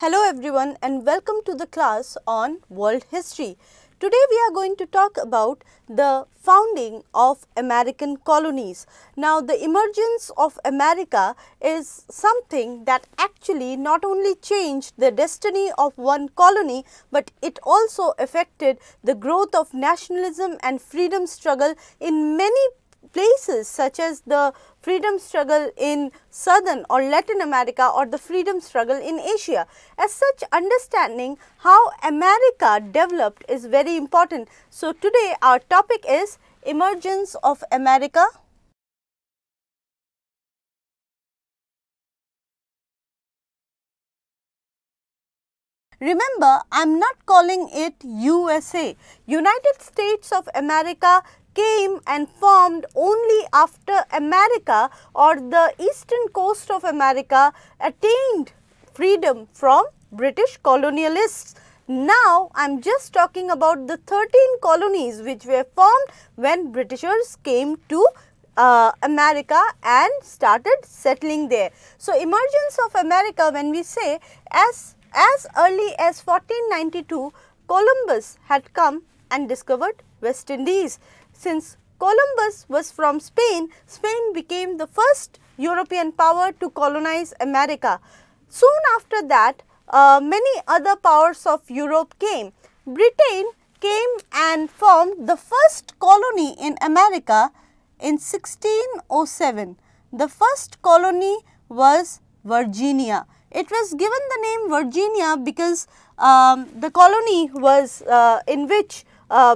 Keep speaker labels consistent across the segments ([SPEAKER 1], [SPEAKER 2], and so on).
[SPEAKER 1] Hello everyone and welcome to the class on world history. Today we are going to talk about the founding of American colonies. Now the emergence of America is something that actually not only changed the destiny of one colony, but it also affected the growth of nationalism and freedom struggle in many places, such as the freedom struggle in Southern or Latin America or the freedom struggle in Asia. As such, understanding how America developed is very important. So, today our topic is emergence of America. Remember, I am not calling it USA. United States of America came and formed only after America or the eastern coast of America attained freedom from British colonialists. Now, I am just talking about the 13 colonies which were formed when Britishers came to America and started settling there. So, emergence of America, when we say as early as 1492, Columbus had come and discovered West Indies. Since Columbus was from Spain, Spain became the first European power to colonize America. Soon after that, many other powers of Europe came. Britain came and formed the first colony in America in 1607. The first colony was Virginia. It was given the name Virginia because the colony was in which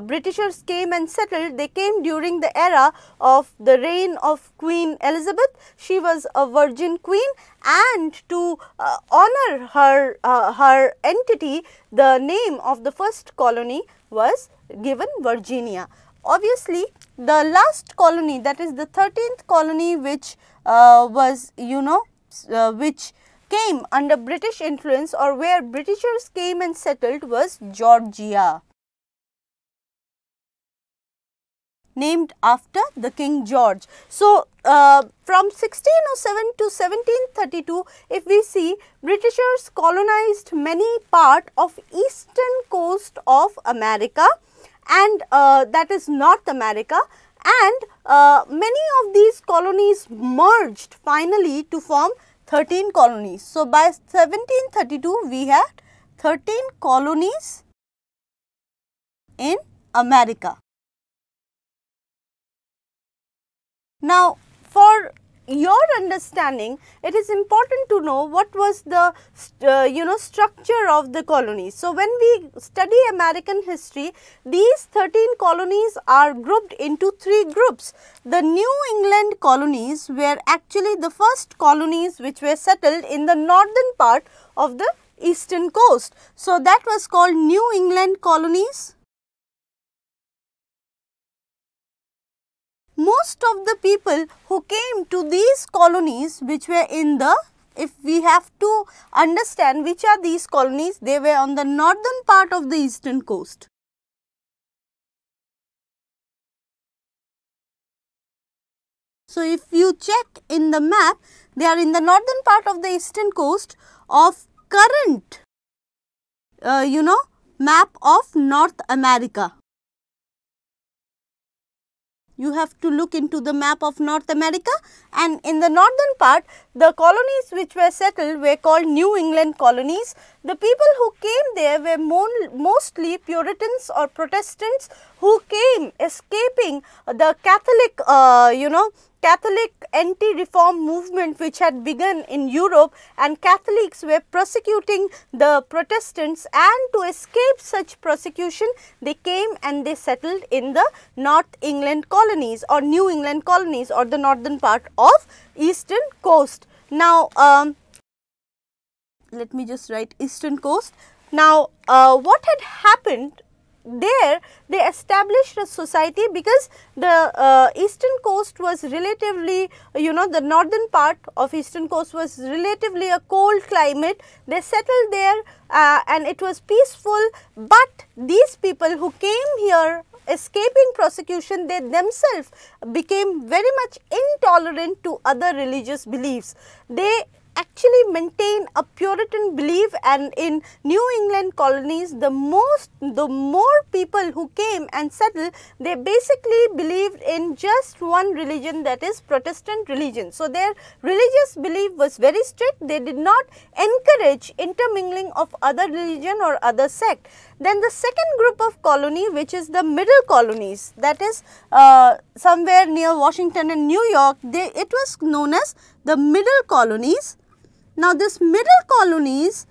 [SPEAKER 1] Britishers came and settled. They came during the era of the reign of Queen Elizabeth. She was a virgin queen, and to honor her entity, the name of the first colony was given Virginia. Obviously, the last colony, that is the 13th colony, which was which came under British influence or where Britishers came and settled, was Georgia, named after the King George. So, from 1607 to 1732, if we see, Britishers colonized many part of eastern coast of America, and that is North America, and many of these colonies merged finally to form 13 colonies. So, by 1732, we had 13 colonies in America. Now, for your understanding, it is important to know what was the structure of the colonies. So, when we study American history, these 13 colonies are grouped into 3 groups. The New England colonies were actually the first colonies which were settled in the northern part of the eastern coast. So, that was called New England colonies. Most of the people who came to these colonies, which were in the, if we have to understand which are these colonies, they were on the northern part of the eastern coast. So, if you check in the map, they are in the northern part of the eastern coast of current, map of North America. You have to look into the map of North America, and in the northern part, the colonies which were settled were called New England colonies. The people who came there were mostly Puritans or Protestants who came escaping the Catholic anti-reform movement which had begun in Europe, and Catholics were persecuting the Protestants, and to escape such persecution, they came and they settled in the North England colonies or New England colonies or the northern part of eastern coast. Now, let me just write eastern coast. Now, what had happened there, they established a society because the eastern coast was relatively, the northern part of eastern coast was relatively a cold climate. They settled there and it was peaceful, but these people who came here escaping prosecution, they themselves became very much intolerant to other religious beliefs. They actually maintain a Puritan belief, and in New England colonies the more people who came and settled, they basically believed in just one religion, that is Protestant religion. So, their religious belief was very strict. They did not encourage intermingling of other religion or other sect. Then the second group of colony, which is the middle colonies, that is somewhere near Washington and New York, it was known as the middle colonies. Now, this middle colonies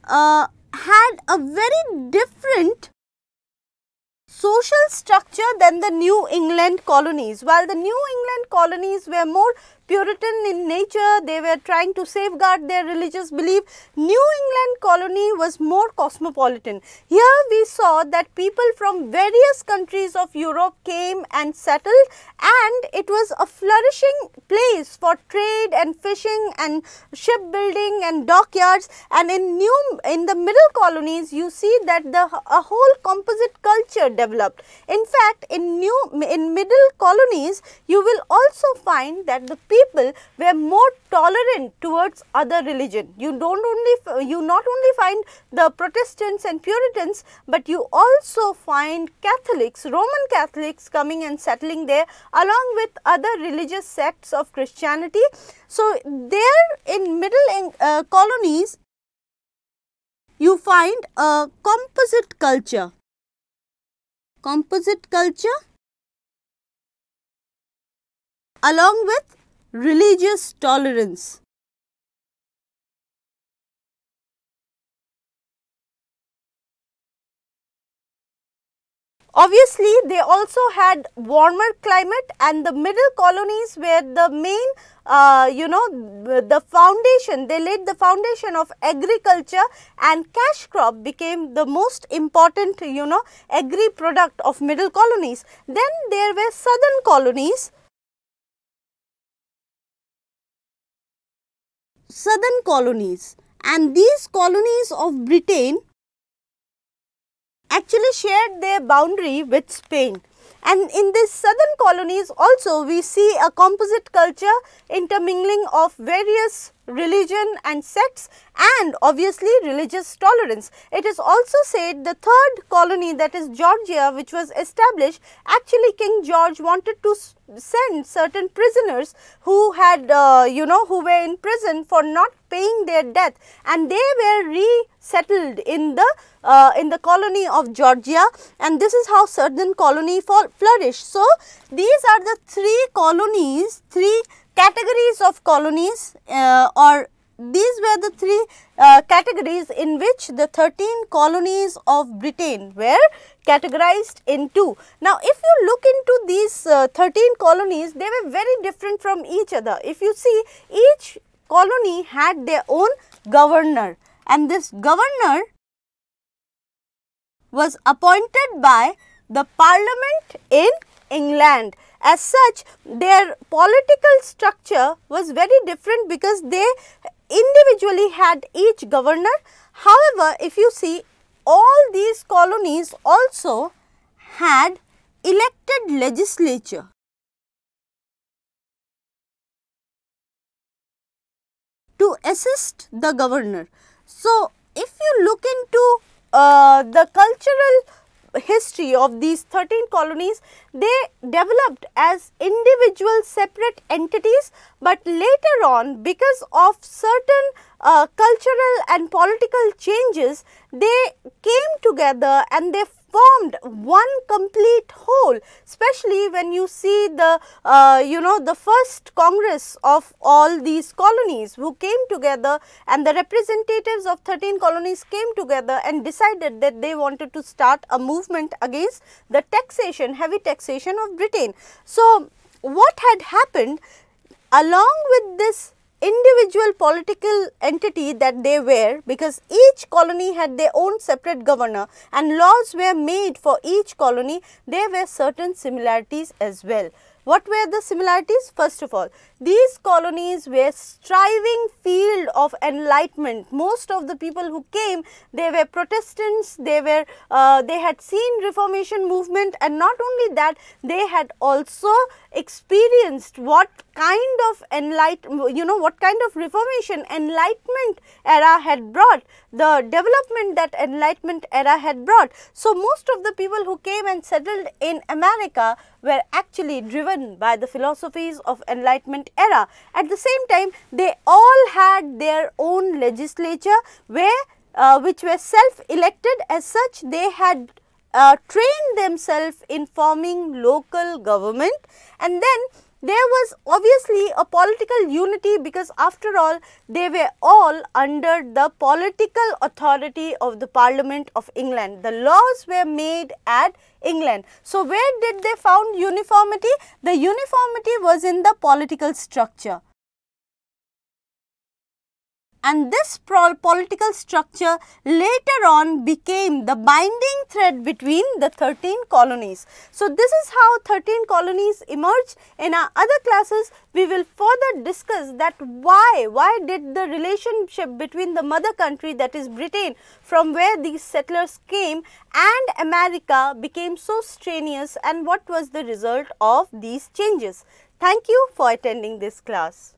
[SPEAKER 1] had a very different social structure than the New England colonies. While the New England colonies were more Puritan in nature, they were trying to safeguard their religious belief. New England colony was more cosmopolitan. Here we saw that people from various countries of Europe came and settled, and it was a flourishing place for trade and fishing and shipbuilding and dockyards. And in the middle colonies, you see that a whole composite culture developed. In fact, in middle colonies, you will also find that the people were more tolerant towards other religion. You not only find the Protestants and Puritans, but you also find Catholics, Roman Catholics coming and settling there along with other religious sects of Christianity. So, there in middle colonies, you find a composite culture. Along with religious tolerance. Obviously, they also had warmer climate, and the middle colonies were the main the foundation, they laid the foundation of agriculture, and cash crop became the most important agri product of middle colonies. Then there were southern colonies. And these colonies of Britain actually shared their boundary with Spain. And in these southern colonies also we see a composite culture, intermingling of various religion and sects, and obviously religious tolerance. It is also said the third colony, that is Georgia, which was established, actually King George wanted to send certain prisoners who had who were in prison for not paying their debt, and they were resettled in the colony of Georgia, and this is how southern colony flourished. So, these are the three categories of colonies, or these were the three categories in which the 13 colonies of Britain were categorized into. Now, if you look into these 13 colonies, they were very different from each other. If you see, each colony had their own governor, and this governor was appointed by the Parliament in England. As such, their political structure was very different because they individually had each governor. However, if you see, all these colonies also had elected legislature. To assist the governor. So, if you look into the cultural history of these 13 colonies, they developed as individual separate entities, but later on, because of certain cultural and political changes, they came together and they formed one complete whole, especially when you see the the first Congress of all these colonies who came together, and the representatives of 13 colonies came together and decided that they wanted to start a movement against the taxation, heavy taxation of Britain. So, what had happened along with this individual political entity that they were, because each colony had their own separate governor and laws were made for each colony, there were certain similarities as well. What were the similarities? First of all, these colonies were striving field of enlightenment. Most of the people who came, they were Protestants, they had seen Reformation movement, and not only that, they had also experienced what kind of what kind of Reformation Enlightenment era had brought, the development that Enlightenment era had brought. So, most of the people who came and settled in America were actually driven by the philosophies of Enlightenment era. At the same time, they all had their own legislature which were self-elected. As such, they had trained themselves in forming local government, and then there was obviously a political unity, because after all they were all under the political authority of the Parliament of England. The laws were made at England. So, where did they found uniformity? The uniformity was in the political structure. And this political structure later on became the binding thread between the 13 colonies. So, this is how 13 colonies emerged. In our other classes, we will further discuss that why did the relationship between the mother country, that is Britain, from where these settlers came, and America became so strenuous, and what was the result of these changes. Thank you for attending this class.